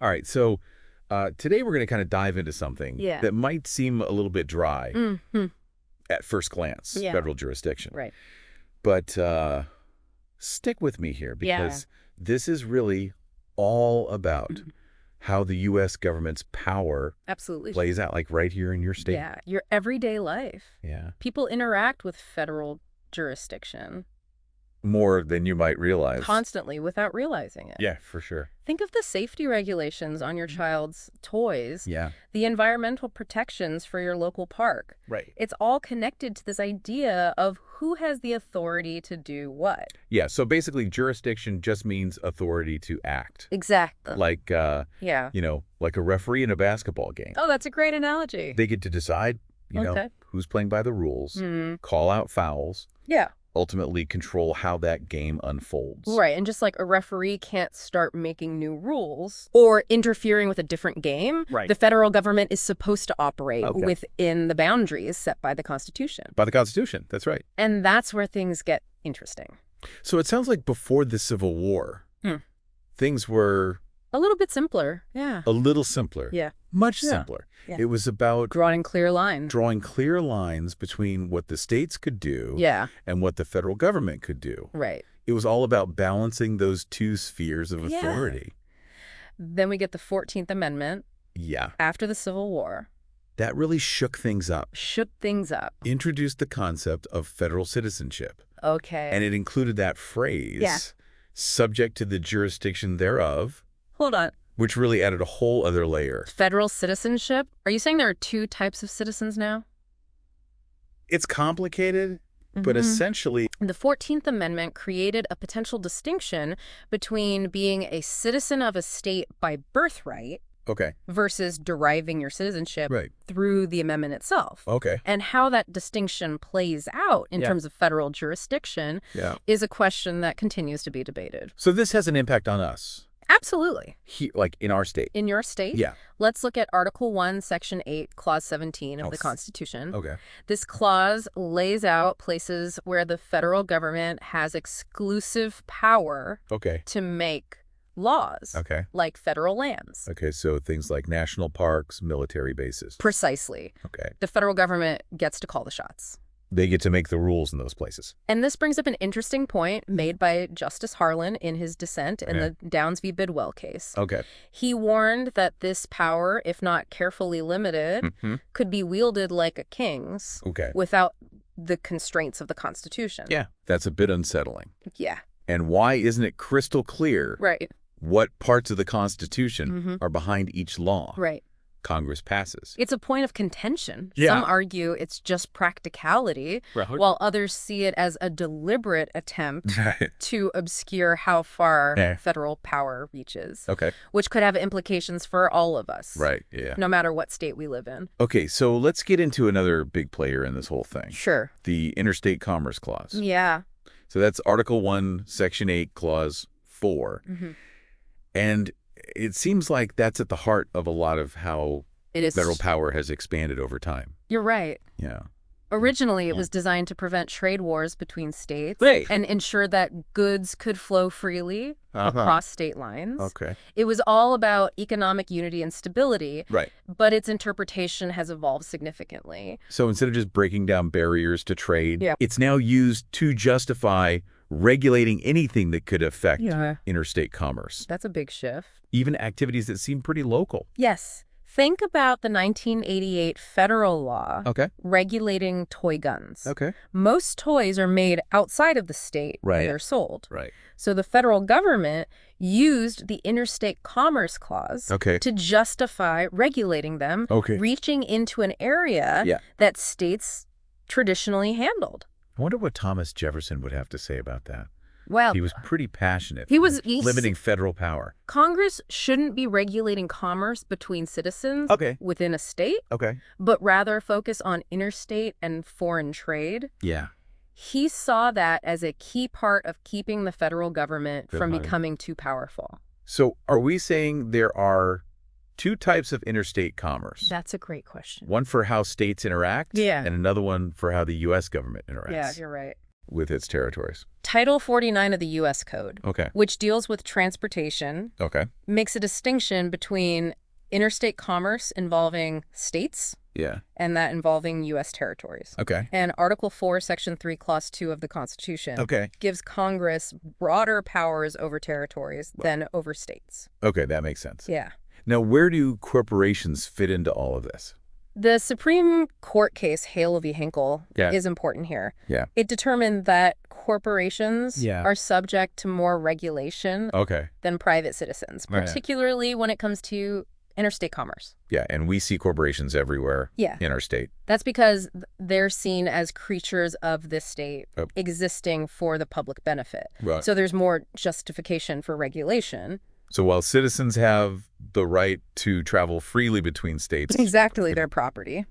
All right, so today we're going to kind of dive into something Yeah. that might seem a little bit dry Mm-hmm. at first glance, Yeah. federal jurisdiction. Right. But stick with me here Yeah. because this is really all about how the U.S. government's power Absolutely. plays out, like right here in your state. Yeah. Your everyday life. Yeah. People interact with federal jurisdiction More than you might realize. constantly without realizing it. Yeah, for sure. Think of the safety regulations on your child's toys, Yeah. the environmental protections for your local park. Right. It's all connected to this idea of who has the authority to do what. Yeah, so basically jurisdiction just means authority to act. Exactly. Like, Yeah. like a referee in a basketball game. Oh, that's a great analogy. They get to decide, Okay. who's playing by the rules, Mm. call out fouls, Yeah. ultimately control how that game unfolds. Right, and just like a referee can't start making new rules or interfering with a different game, Right. the federal government is supposed to operate Okay. within the boundaries set by the Constitution. By the Constitution, that's right. And that's where things get interesting. So it sounds like before the Civil War, things were A little bit simpler. Yeah. a little simpler. Yeah. Much Yeah. simpler. Yeah. It was about Drawing clear lines. drawing clear lines between what the states could do Yeah. and what the federal government could do. Right. It was all about balancing those two spheres of Yeah. authority. Then we get the 14th Amendment Yeah. after the Civil War. That really shook things up, Shook things up. introduced the concept of federal citizenship, Okay. and it included that phrase, Yeah. subject to the jurisdiction thereof, Hold on. which really added a whole other layer. Federal citizenship? Are you saying there are two types of citizens now? It's complicated, but Mhm. essentially, The 14th Amendment created a potential distinction between being a citizen of a state by birthright okay, versus deriving your citizenship right, through the amendment itself. okay, And how that distinction plays out in Yeah. terms of federal jurisdiction yeah. is a question that continues to be debated. So this has an impact on us, Absolutely. like in our state. In your state, Yeah, let's look at Article 1, Section 8, Clause 17 of Oh, the Constitution. okay, This clause lays out places where the federal government has exclusive power okay, to make laws, okay. like federal lands. Okay, so things like national parks, military bases. Precisely. Okay. The federal government gets to call the shots. They get to make the rules in those places. And this brings up an interesting point made by Justice Harlan in his dissent in Okay. the Downs v. Bidwell case. Okay. He warned that this power, if not carefully limited, Mhm. could be wielded like a king's Okay. without the constraints of the Constitution. Yeah, that's a bit unsettling. Yeah. And why isn't it crystal clear Right. what parts of the Constitution Mhm. are behind each law Right. Congress passes? It's a point of contention. Yeah. Some argue it's just practicality, while others see it as a deliberate attempt to obscure how far Yeah. federal power reaches, Okay. which could have implications for all of us, Right, yeah. no matter what state we live in. Okay, so let's get into another big player in this whole thing. Sure. The Interstate Commerce Clause. Yeah. So that's Article 1, Section 8, Clause 4. Mm-hmm. And it seems like that's at the heart of a lot of how It is. federal power has expanded over time. You're right. Yeah. Originally, it Yeah. was designed to prevent trade wars between states Right. and ensure that goods could flow freely across state lines. Okay. It was all about economic unity and stability, Right. but its interpretation has evolved significantly. So instead of just breaking down barriers to trade, Yeah. it's now used to justify regulating anything that could affect Yeah. interstate commerce, That's a big shift. even activities that seem pretty local. Yes. Think about the 1988 federal law Okay. regulating toy guns. Okay. Most toys are made outside of the state where Right. they're sold. Right. So the federal government used the Interstate Commerce Clause Okay. to justify regulating them, Okay. reaching into an area Yeah. that states traditionally handled. I wonder what Thomas Jefferson would have to say about that. Well, He was pretty passionate. He was- with he's- limiting federal power. Congress shouldn't be regulating commerce between citizens Okay. within a state, Okay. but rather focus on interstate and foreign trade. Yeah. He saw that as a key part of keeping the federal government Good from point. becoming too powerful. So are we saying there are two types of interstate commerce? That's a great question. One for how states interact, Yeah. and another one for how the U.S. government interacts. Yeah, you're right. with its territories? Title 49 of the U.S. Code, Okay. which deals with transportation, Okay. makes a distinction between interstate commerce involving states Yeah. and that involving U.S. territories. Okay. And Article 4, Section 3, Clause 2 of the Constitution Okay. gives Congress broader powers over territories than over states. Okay, that makes sense. Yeah. Now, where do corporations fit into all of this? The Supreme Court case, Hale v. Hinkle, Yeah. is important here. Yeah. It determined that corporations Yeah. are subject to more regulation Okay. than private citizens, Right. particularly when it comes to interstate commerce. Yeah, and we see corporations everywhere Yeah. in our state. That's because they're seen as creatures of this state Oh. existing for the public benefit. Right. So there's more justification for regulation. So while citizens have the right to travel freely between states, Exactly their property.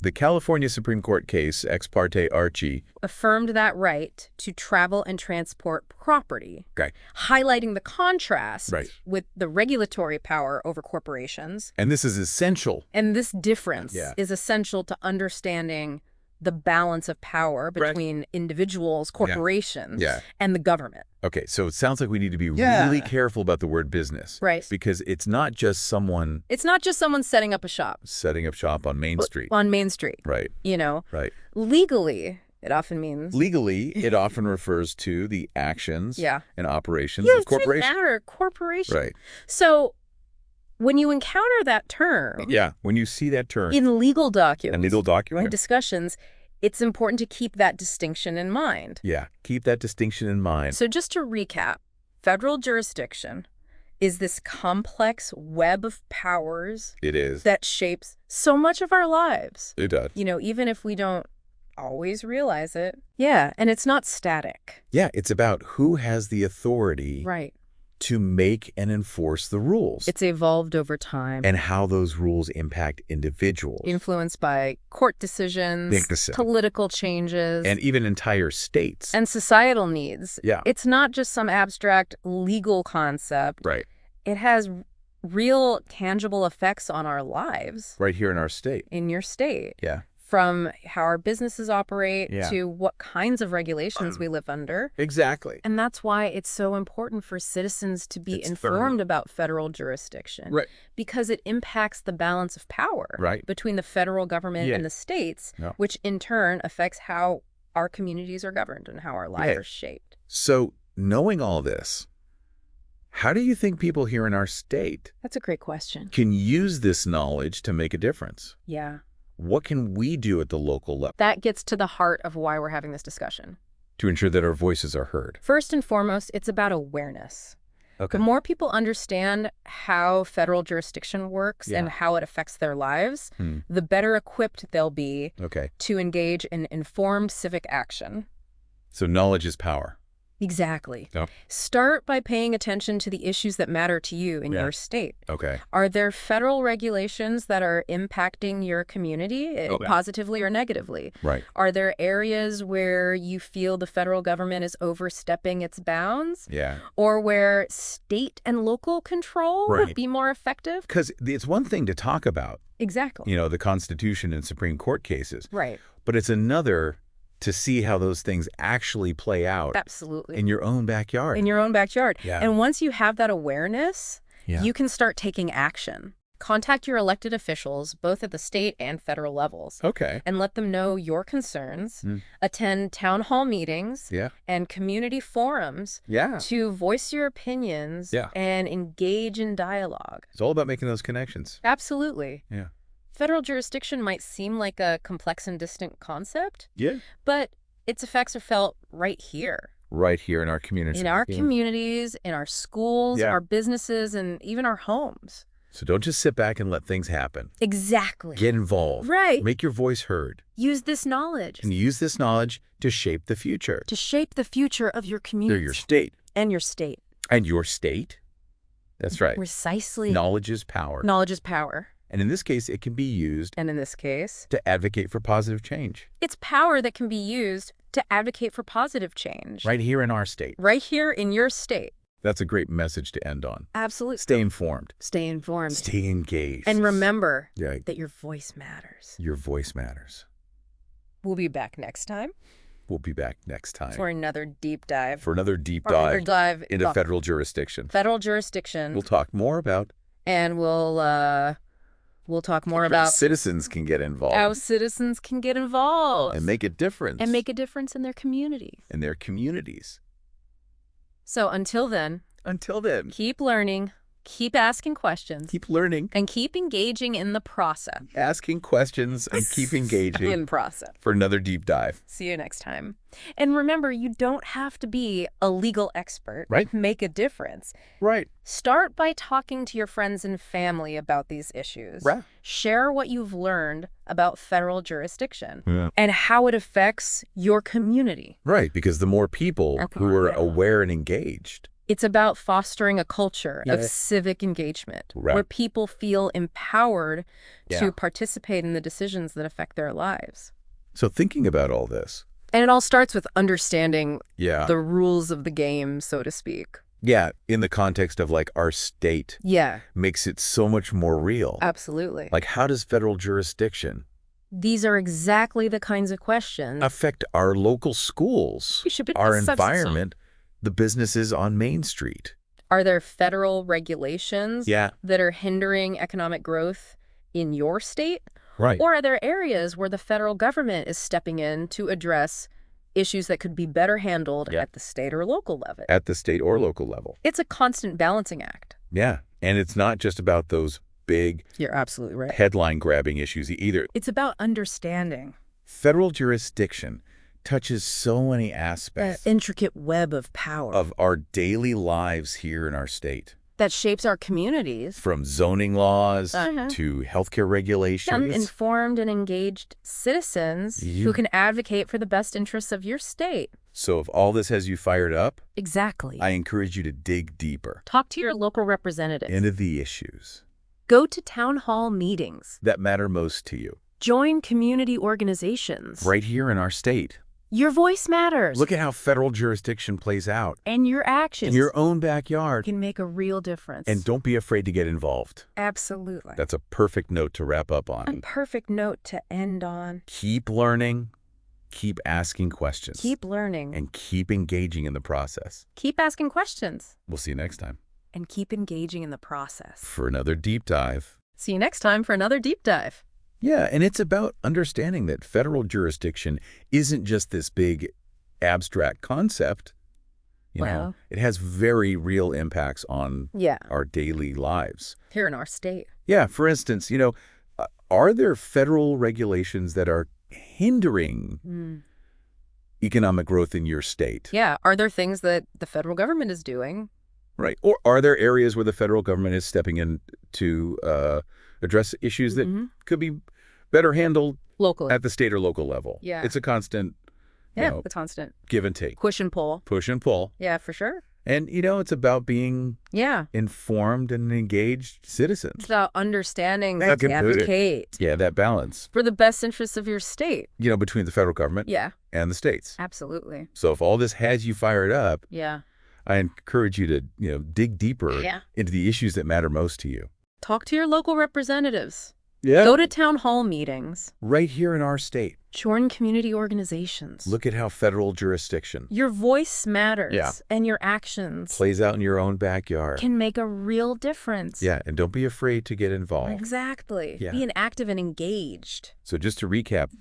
the California Supreme Court case, Ex parte Archie, Affirmed that right to travel and transport property, okay, highlighting the contrast Right. with the regulatory power over corporations. and this is essential. And this difference Yeah. is essential to understanding the balance of power between individuals, corporations, Yeah. and the government. Okay, so it sounds like we need to be Yeah. really careful about the word business. Right. Because it's not just someone It's not just someone setting up a shop setting up shop on Main Street. on Main Street. Right, You know, right. legally, it often means Legally, it often refers to the actions Yeah. and operations Yeah, of it doesn't corporations. matter, corporation. Right. So when you encounter that term Yeah, when you see that term in legal documents and legal and document, discussions, it's important to keep that distinction in mind. yeah, keep that distinction in mind. So just to recap, federal jurisdiction is this complex web of powers It is. that shapes so much of our lives. It does. You know, even if we don't always realize it. Yeah, and it's not static. Yeah, it's about who has the authority Right. to make and enforce the rules It's evolved over time. and how those rules impact individuals Influenced by court decisions, Big decision. political changes, and even entire states. and societal needs. Yeah. It's not just some abstract legal concept. Right. It has real tangible effects on our lives Right here in our state. in your state. Yeah. From how our businesses operate Yeah. to what kinds of regulations we live under. Exactly. And that's why it's so important for citizens to be It's informed about federal jurisdiction. Right. Because it impacts the balance of power Right. between the federal government Yeah. and the states, Yeah. which in turn affects how our communities are governed and how our lives Yeah. are shaped. So, knowing all this, how do you think people here in our state That's a great question. can use this knowledge to make a difference? Yeah. What can we do at the local level That gets to the heart of why we're having this discussion. to ensure that our voices are heard? First and foremost, it's about awareness. Okay. The more people understand how federal jurisdiction works Yeah. and how it affects their lives, Hmm. the better equipped they'll be Okay. to engage in informed civic action. So knowledge is power. Exactly. Yep. Start by paying attention to the issues that matter to you in Yeah. your state. Okay. Are there federal regulations that are impacting your community Okay. positively or negatively? Right. Are there areas where you feel the federal government is overstepping its bounds? Yeah. Or where state and local control Right. would be more effective? Because it's one thing to talk about, Exactly. you know, the Constitution and Supreme Court cases, Right. but it's another to see how those things actually play out Absolutely. in your own backyard. In your own backyard. Yeah. And once you have that awareness, Yeah. you can start taking action. Contact your elected officials, both at the state and federal levels, Okay. and let them know your concerns. Mm. Attend town hall meetings Yeah. and community forums Yeah. to voice your opinions Yeah. and engage in dialogue. It's all about making those connections. Absolutely. Yeah. Federal jurisdiction might seem like a complex and distant concept, Yeah. but its effects are felt right here. Right here in our community. In our communities, in our schools, Yeah. our businesses, and even our homes. So don't just sit back and let things happen. Exactly. Get involved. Right. Make your voice heard. Use this knowledge And use this knowledge to shape the future. to shape the future of your They're community your state. and your state. And your state? That's right. Precisely. Knowledge is power. Knowledge is power. And in this case, it can be used And in this case, to advocate for positive change. it's power that can be used to advocate for positive change. Right here in our state. Right here in your state. That's a great message to end on. Absolutely. Stay informed. Stay informed. Stay engaged. And remember Yeah, that your voice matters. your voice matters. We'll be back next time. We'll be back next time. For another deep dive. For another deep dive into oh, federal jurisdiction. Federal jurisdiction. We'll talk more about... And we'll talk more about... citizens can get involved. How citizens can get involved. And make a difference. And make a difference in their community. In their communities. So until then... keep learning. Keep asking questions. Keep learning. And keep engaging in the process. Asking questions and keep engaging. In process. For another deep dive. See you next time. And remember, you don't have to be a legal expert. Right. To make a difference. Right. Start by talking to your friends and family about these issues. Right. Share what you've learned about federal jurisdiction. Yeah. And how it affects your community. Right, because the more people who are aware and engaged... It's about fostering a culture of civic engagement where people feel empowered to participate in the decisions that affect their lives. So thinking about all this. And it all starts with understanding the rules of the game, so to speak. Yeah, in the context of like our state. Yeah. Makes it so much more real. Absolutely. Like how does federal jurisdiction... These are exactly the kinds of questions... affect our local schools, our environment, the businesses on Main Street. Are there federal regulations that are hindering economic growth in your state? Right. Or are there areas where the federal government is stepping in to address issues that could be better handled at the state or local level? At the state or local level. It's a constant balancing act. Yeah. And it's not just about those big... You're absolutely right. ...headline-grabbing issues either. It's about understanding. Federal jurisdiction touches so many aspects. That intricate web of power. Of our daily lives here in our state. That shapes our communities. From zoning laws to healthcare regulations. Some informed and engaged citizens who can advocate for the best interests of your state. So if all this has you fired up, exactly, I encourage you to dig deeper. Talk to your local representatives. Into the issues. Go to town hall meetings. That matter most to you. Join community organizations. Right here in our state. Your voice matters. Look at how federal jurisdiction plays out. And your actions. In your own backyard. Can make a real difference. And don't be afraid to get involved. Absolutely. That's a perfect note to wrap up on. A perfect note to end on. Keep learning. Keep asking questions. Keep learning. And keep engaging in the process. Keep asking questions. We'll see you next time. And keep engaging in the process. For another deep dive. See you next time for another deep dive. Yeah, and it's about understanding that federal jurisdiction isn't just this big abstract concept. You know, it has very real impacts on our daily lives. Here in our state. Yeah, for instance, you know, are there federal regulations that are hindering economic growth in your state? Yeah, are there things that the federal government is doing? Right, or are there areas where the federal government is stepping in to address issues that could be better handled locally at the state or local level? Yeah. It's a constant, it's a constant give and take. Push and pull. Push and pull. Yeah, for sure. And, you know, it's about being informed and engaged citizens. It's about understanding how to advocate. Yeah, that balance. For the best interests of your state. You know, between the federal government and the states. Absolutely. So if all this has you fired up, I encourage you to, you know, dig deeper into the issues that matter most to you. Talk to your local representatives. Yeah. Go to town hall meetings. Right here in our state. Join community organizations. Look at how federal jurisdiction. Your voice matters. And your actions. Plays out in your own backyard. Can make a real difference. Yeah, and don't be afraid to get involved. Exactly. Yeah. Being active and engaged. So just to recap,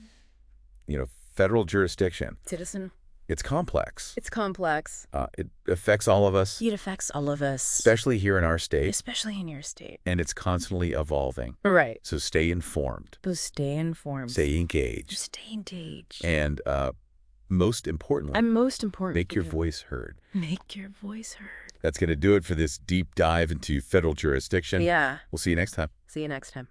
you know, federal jurisdiction. Citizen. It's complex. It's complex. It affects all of us. It affects all of us. Especially here in our state. Especially in your state. And it's constantly evolving. Right. So stay informed. Stay informed. Stay engaged. Stay engaged. And most importantly. Make your voice heard. Make your voice heard. That's going to do it for this deep dive into federal jurisdiction. Yeah. We'll see you next time. See you next time.